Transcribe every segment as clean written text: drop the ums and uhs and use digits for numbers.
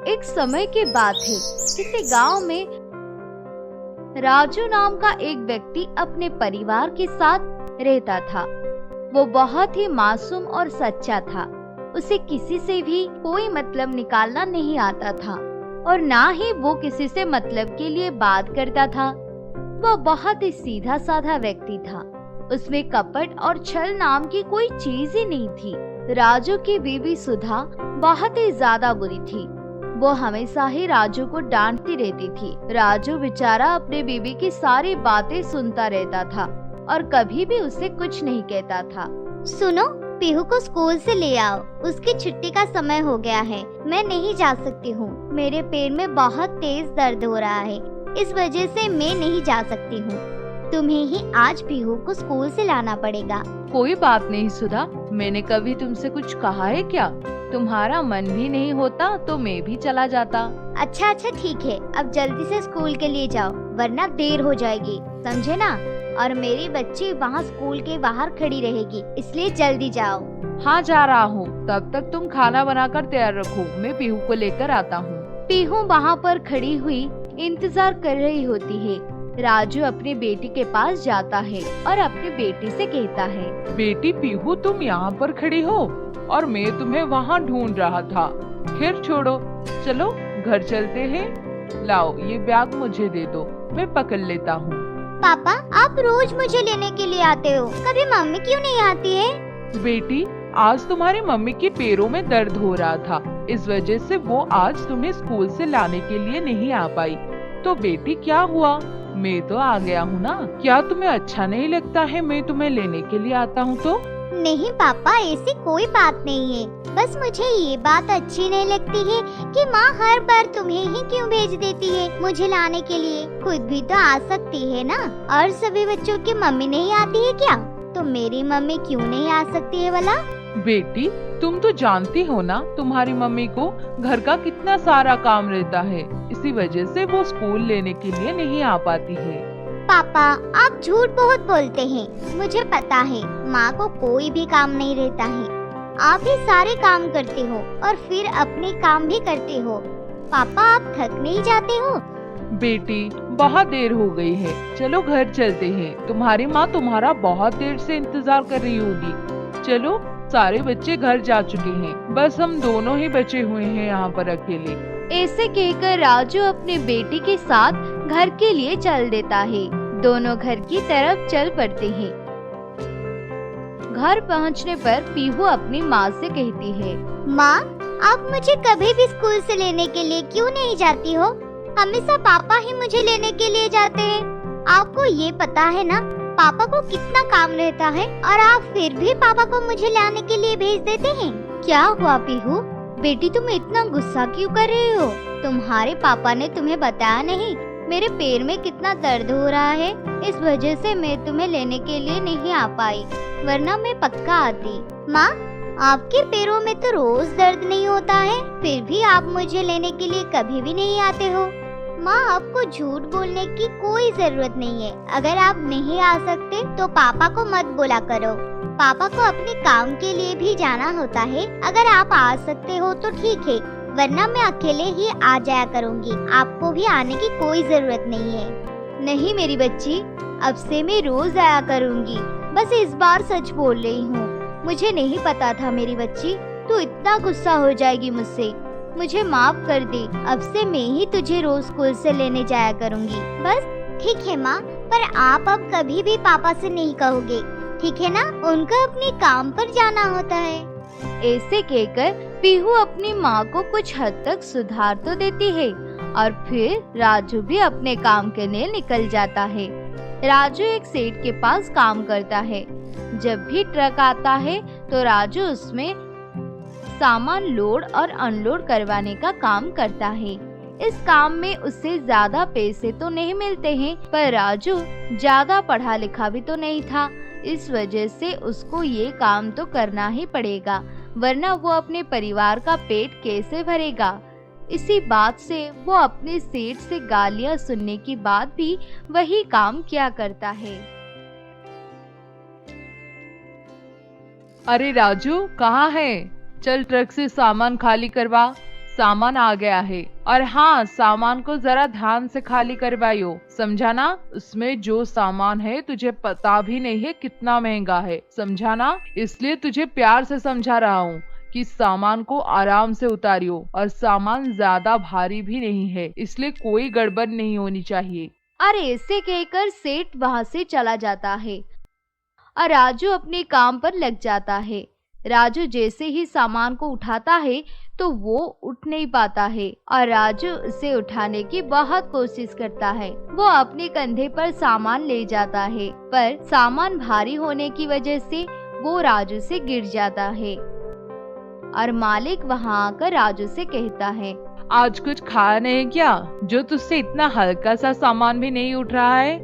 एक समय की बात है, किसी गांव में राजू नाम का एक व्यक्ति अपने परिवार के साथ रहता था। वो बहुत ही मासूम और सच्चा था। उसे किसी से भी कोई मतलब निकालना नहीं आता था और ना ही वो किसी से मतलब के लिए बात करता था। वो बहुत ही सीधा साधा व्यक्ति था। उसमें कपट और छल नाम की कोई चीज ही नहीं थी। राजू की बीवी सुधा बहुत ही ज्यादा बुरी थी। वो हमेशा ही राजू को डांटती रहती थी। राजू बेचारा अपने बीवी की सारी बातें सुनता रहता था और कभी भी उसे कुछ नहीं कहता था। सुनो, पीहू को स्कूल से ले आओ, उसकी छुट्टी का समय हो गया है। मैं नहीं जा सकती हूँ, मेरे पैर में बहुत तेज दर्द हो रहा है, इस वजह से मैं नहीं जा सकती हूँ। तुम्हें ही आज पीहू को स्कूल से लाना पड़ेगा। कोई बात नहीं सुधा, मैंने कभी तुमसे कुछ कहा है क्या? तुम्हारा मन भी नहीं होता तो मैं भी चला जाता। अच्छा ठीक है, अब जल्दी से स्कूल के लिए जाओ वरना देर हो जाएगी, समझे ना? और मेरी बच्ची वहाँ स्कूल के बाहर खड़ी रहेगी, इसलिए जल्दी जाओ। हाँ जा रहा हूँ, तब तक तुम खाना बनाकर तैयार रखो, मैं पीहू को लेकर आता हूँ। पीहू वहाँ पर खड़ी हुई इंतजार कर रही होती है। राजू अपनी बेटी के पास जाता है और अपनी बेटी से कहता है, बेटी पीहू, तुम यहाँ पर खड़ी हो और मैं तुम्हें वहाँ ढूंढ रहा था। खैर छोड़ो, चलो घर चलते हैं। लाओ ये बैग मुझे दे दो, मैं पकड़ लेता हूँ। पापा, आप रोज मुझे लेने के लिए आते हो, कभी मम्मी क्यों नहीं आती है? बेटी, आज तुम्हारी मम्मी के पैरों में दर्द हो रहा था, इस वजह से वो आज तुम्हें स्कूल से लाने के लिए नहीं आ पाई। तो बेटी क्या हुआ, मैं तो आ गया हूँ ना। क्या तुम्हें अच्छा नहीं लगता है मैं तुम्हें लेने के लिए आता हूँ तो? नहीं पापा, ऐसी कोई बात नहीं है, बस मुझे ये बात अच्छी नहीं लगती है कि माँ हर बार तुम्हें ही क्यों भेज देती है मुझे लाने के लिए। खुद भी तो आ सकती है ना। और सभी बच्चों की मम्मी नहीं आती है क्या? तो मेरी मम्मी क्यों नहीं आ सकती है भला? बेटी, तुम तो जानती हो ना तुम्हारी मम्मी को घर का कितना सारा काम रहता है, इसी वजह से वो स्कूल लेने के लिए नहीं आ पाती है। पापा, आप झूठ बहुत बोलते हैं। मुझे पता है माँ को कोई भी काम नहीं रहता है। आप ही सारे काम करते हो और फिर अपने काम भी करते हो। पापा, आप थक नहीं जाते हो? बेटी, बहुत देर हो गई है, चलो घर चलते हैं। तुम्हारी माँ तुम्हारा बहुत देर से इंतजार कर रही होगी। चलो, सारे बच्चे घर जा चुके हैं, बस हम दोनों ही बचे हुए हैं यहाँ पर अकेले। ऐसे कहकर राजू अपनी बेटी के साथ घर के लिए चल देता है। दोनों घर की तरफ चल पड़ते हैं। घर पहुंचने पर पीहू अपनी माँ से कहती है, माँ, आप मुझे कभी भी स्कूल से लेने के लिए क्यों नहीं जाती हो? हमेशा पापा ही मुझे लेने के लिए जाते हैं। आपको ये पता है ना पापा को कितना काम रहता है और आप फिर भी पापा को मुझे लाने के लिए भेज देते हैं। क्या हुआ पीहू? बेटी, तुम इतना गुस्सा क्यों कर रही हो? तुम्हारे पापा ने तुम्हें बताया नहीं मेरे पैर में कितना दर्द हो रहा है, इस वजह से मैं तुम्हें लेने के लिए नहीं आ पाई, वरना मैं पक्का आती। माँ, आपके पैरों में तो रोज दर्द नहीं होता है, फिर भी आप मुझे लेने के लिए कभी भी नहीं आते हो। माँ, आपको झूठ बोलने की कोई जरूरत नहीं है। अगर आप नहीं आ सकते तो पापा को मत बोला करो। पापा को अपने काम के लिए भी जाना होता है। अगर आप आ सकते हो तो ठीक है, वरना मैं अकेले ही आ जाया करूँगी। आपको भी आने की कोई जरूरत नहीं है। नहीं मेरी बच्ची, अब से मैं रोज आया करूँगी, बस इस बार सच बोल रही हूँ। मुझे नहीं पता था मेरी बच्ची, तू इतना गुस्सा हो जाएगी मुझसे। मुझे माफ कर दे, अब से मैं ही तुझे रोज स्कूल से लेने जाया करूँगी। बस ठीक है माँ, पर आप अब कभी भी पापा से नहीं कहोगे, ठीक है ना? उनको अपने काम पर जाना होता है। ऐसे कहकर पीहू अपनी माँ को कुछ हद तक सुधार तो देती है और फिर राजू भी अपने काम के लिए निकल जाता है। राजू एक सेठ के पास काम करता है। जब भी ट्रक आता है तो राजू उसमें सामान लोड और अनलोड करवाने का काम करता है। इस काम में उससे ज्यादा पैसे तो नहीं मिलते हैं, पर राजू ज्यादा पढ़ा लिखा भी तो नहीं था, इस वजह से उसको ये काम तो करना ही पड़ेगा, वरना वो अपने परिवार का पेट कैसे भरेगा। इसी बात से वो अपने सेठ से गालियां सुनने के बाद भी वही काम किया करता है। अरे राजू, कहाँ है? चल ट्रक से सामान खाली करवा, सामान आ गया है। और हाँ, सामान को जरा ध्यान से खाली करवाइयो, समझा ना? उसमें जो सामान है तुझे पता भी नहीं है कितना महंगा है, समझा ना? इसलिए तुझे प्यार से समझा रहा हूँ कि सामान को आराम से उतारियो, और सामान ज्यादा भारी भी नहीं है, इसलिए कोई गड़बड़ नहीं होनी चाहिए। और ऐसे कहकर सेठ वहां से चला जाता है और राजू अपने काम पर लग जाता है। राजू जैसे ही सामान को उठाता है तो वो उठ नहीं पाता है और राजू उसे उठाने की बहुत कोशिश करता है। वो अपने कंधे पर सामान ले जाता है, पर सामान भारी होने की वजह से वो राजू से गिर जाता है और मालिक वहां आकर राजू से कहता है, आज कुछ खाया नहीं क्या, जो तुझसे इतना हल्का सा सामान भी नहीं उठ रहा है?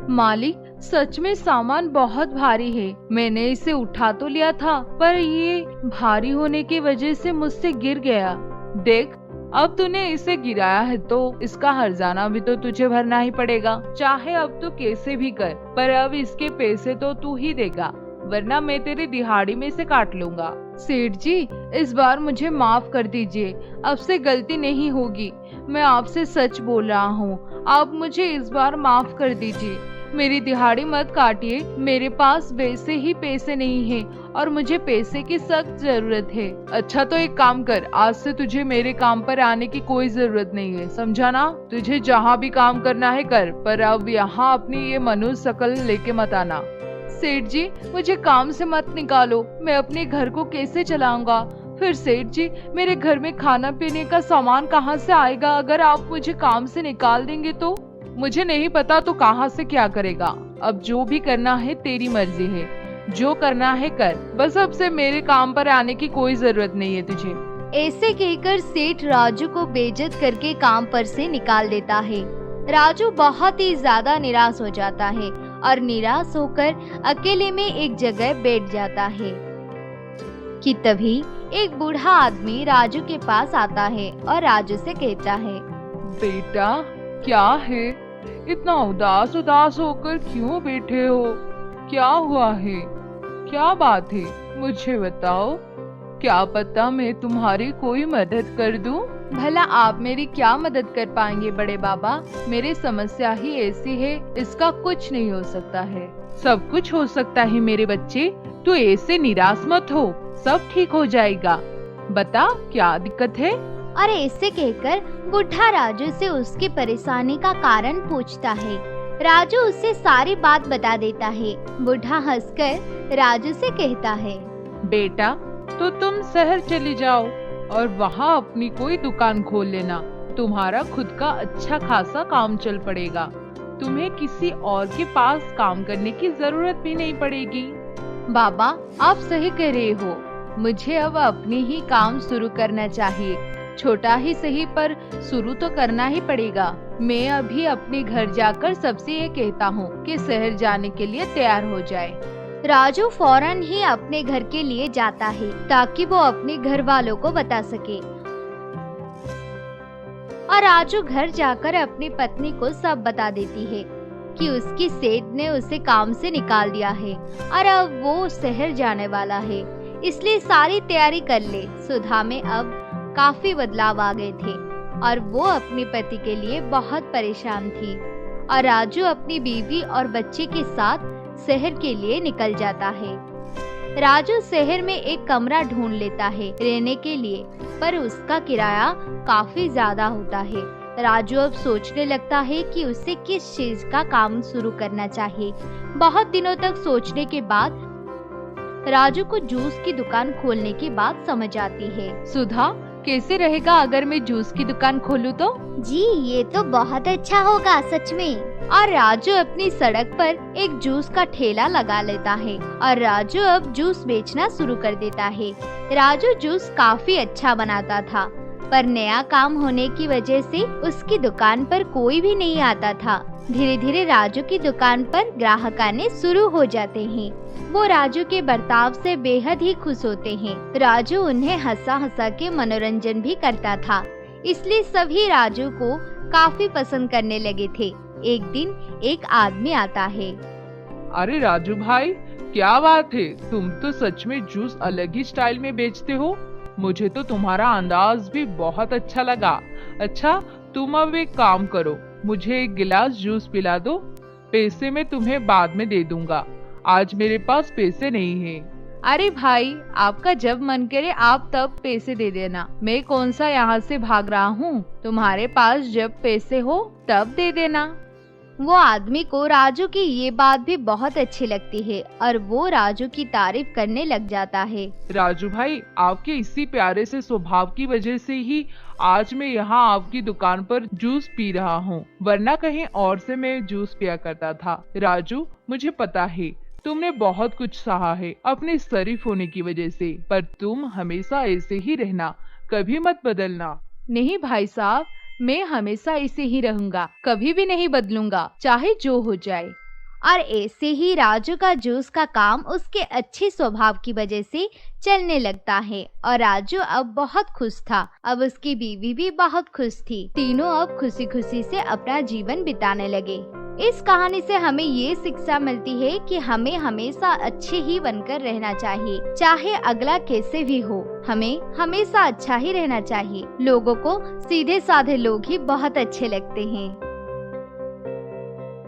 मालिक, सच में सामान बहुत भारी है। मैंने इसे उठा तो लिया था, पर ये भारी होने की वजह से मुझसे गिर गया। देख, अब तूने इसे गिराया है तो इसका हर्जाना भी तो तुझे भरना ही पड़ेगा, चाहे अब तू कैसे भी कर, पर अब इसके पैसे तो तू ही देगा, वरना मैं तेरी दिहाड़ी में से काट लूंगा। सेठ जी, इस बार मुझे माफ कर दीजिए, अब से गलती नहीं होगी। मैं आपसे सच बोल रहा हूँ, आप मुझे इस बार माफ कर दीजिए। मेरी दिहाड़ी मत काटिए, मेरे पास वैसे ही पैसे नहीं हैं और मुझे पैसे की सख्त जरूरत है। अच्छा तो एक काम कर, आज से तुझे मेरे काम पर आने की कोई जरूरत नहीं है, समझा ना? तुझे जहाँ भी काम करना है कर, पर अब यहाँ अपनी ये मनुष्य शकल लेके मत आना। सेठ जी, मुझे काम से मत निकालो, मैं अपने घर को कैसे चलाऊंगा? फिर सेठ जी, मेरे घर में खाना पीने का सामान कहाँ से आएगा अगर आप मुझे काम से निकाल देंगे तो? मुझे नहीं पता तो कहाँ से क्या करेगा, अब जो भी करना है तेरी मर्जी है, जो करना है कर, बस अब से मेरे काम पर आने की कोई जरूरत नहीं है तुझे। ऐसे कहकर सेठ राजू को बेइज्जत करके काम पर से निकाल देता है। राजू बहुत ही ज्यादा निराश हो जाता है और निराश होकर अकेले में एक जगह बैठ जाता है कि तभी एक बूढ़ा आदमी राजू के पास आता है और राजू से कहता है, बेटा क्या है, इतना उदास उदास होकर क्यों बैठे हो? क्या हुआ है, क्या बात है, मुझे बताओ, क्या पता मैं तुम्हारी कोई मदद कर दूं? भला आप मेरी क्या मदद कर पाएंगे बड़े बाबा? मेरी समस्या ही ऐसी है, इसका कुछ नहीं हो सकता है। सब कुछ हो सकता है मेरे बच्चे, तू ऐसे निराश मत हो, सब ठीक हो जाएगा। बता क्या दिक्कत है? और ऐसे कहकर बुढ़ा राजू से उसकी परेशानी का कारण पूछता है। राजू उससे सारी बात बता देता है। बुढ़ा हंसकर राजू से कहता है, बेटा तो तुम शहर चली जाओ और वहाँ अपनी कोई दुकान खोल लेना, तुम्हारा खुद का अच्छा खासा काम चल पड़ेगा, तुम्हें किसी और के पास काम करने की जरूरत भी नहीं पड़ेगी। बाबा, आप सही कह रहे हो, मुझे अब अपनी ही काम शुरू करना चाहिए, छोटा ही सही पर शुरू तो करना ही पड़ेगा। मैं अभी अपने घर जाकर सबसे ये कहता हूँ कि शहर जाने के लिए तैयार हो जाए। राजू फौरन ही अपने घर के लिए जाता है ताकि वो अपने घर वालों को बता सके। और राजू घर जाकर अपनी पत्नी को सब बता देती है कि उसकी सेठ ने उसे काम से निकाल दिया है और अब वो शहर जाने वाला है, इसलिए सारी तैयारी कर ले। सुधा में अब काफी बदलाव आ गए थे और वो अपने पति के लिए बहुत परेशान थी। और राजू अपनी बीवी और बच्चे के साथ शहर के लिए निकल जाता है। राजू शहर में एक कमरा ढूंढ लेता है रहने के लिए, पर उसका किराया काफी ज्यादा होता है। राजू अब सोचने लगता है कि उसे किस चीज का काम शुरू करना चाहिए। बहुत दिनों तक सोचने के बाद राजू को जूस की दुकान खोलने की बात समझ आती है। सुधा, कैसे रहेगा अगर मैं जूस की दुकान खोलूं तो? जी, ये तो बहुत अच्छा होगा सच में। और राजू अपनी सड़क पर एक जूस का ठेला लगा लेता है और राजू अब जूस बेचना शुरू कर देता है। राजू जूस काफी अच्छा बनाता था, पर नया काम होने की वजह से उसकी दुकान पर कोई भी नहीं आता था। धीरे धीरे राजू की दुकान पर ग्राहक आने शुरू हो जाते हैं। वो राजू के बर्ताव से बेहद ही खुश होते हैं। राजू उन्हें हंसा हंसा के मनोरंजन भी करता था, इसलिए सभी राजू को काफी पसंद करने लगे थे। एक दिन एक आदमी आता है। अरे राजू भाई, क्या बात है, तुम तो सच में जूस अलग ही स्टाइल में बेचते हो। मुझे तो तुम्हारा अंदाज भी बहुत अच्छा लगा। अच्छा, तुम अब एक काम करो, मुझे एक गिलास जूस पिला दो। पैसे मैं तुम्हें बाद में दे दूंगा, आज मेरे पास पैसे नहीं है। अरे भाई, आपका जब मन करे आप तब पैसे दे देना, मैं कौन सा यहाँ से भाग रहा हूँ। तुम्हारे पास जब पैसे हो तब दे देना। वो आदमी को राजू की ये बात भी बहुत अच्छी लगती है और वो राजू की तारीफ करने लग जाता है। राजू भाई, आपके इसी प्यारे से स्वभाव की वजह से ही आज मैं यहाँ आपकी दुकान पर जूस पी रहा हूँ, वरना कहीं और से मैं जूस पिया करता था। राजू, मुझे पता है तुमने बहुत कुछ सहा है अपने शरीफ होने की वजह से, पर तुम हमेशा ऐसे ही रहना, कभी मत बदलना। नहीं भाई साहब, मैं हमेशा ऐसे ही रहूंगा, कभी भी नहीं बदलूंगा, चाहे जो हो जाए। और ऐसे ही राजू का जूस का काम उसके अच्छे स्वभाव की वजह से चलने लगता है और राजू अब बहुत खुश था। अब उसकी बीवी भी बहुत खुश थी। तीनों अब खुशी खुशी से अपना जीवन बिताने लगे। इस कहानी से हमें ये शिक्षा मिलती है कि हमें हमेशा अच्छे ही बनकर रहना चाहिए, चाहे अगला कैसे भी हो। हमें हमेशा अच्छा ही रहना चाहिए। लोगों को सीधे साधे लोग ही बहुत अच्छे लगते हैं।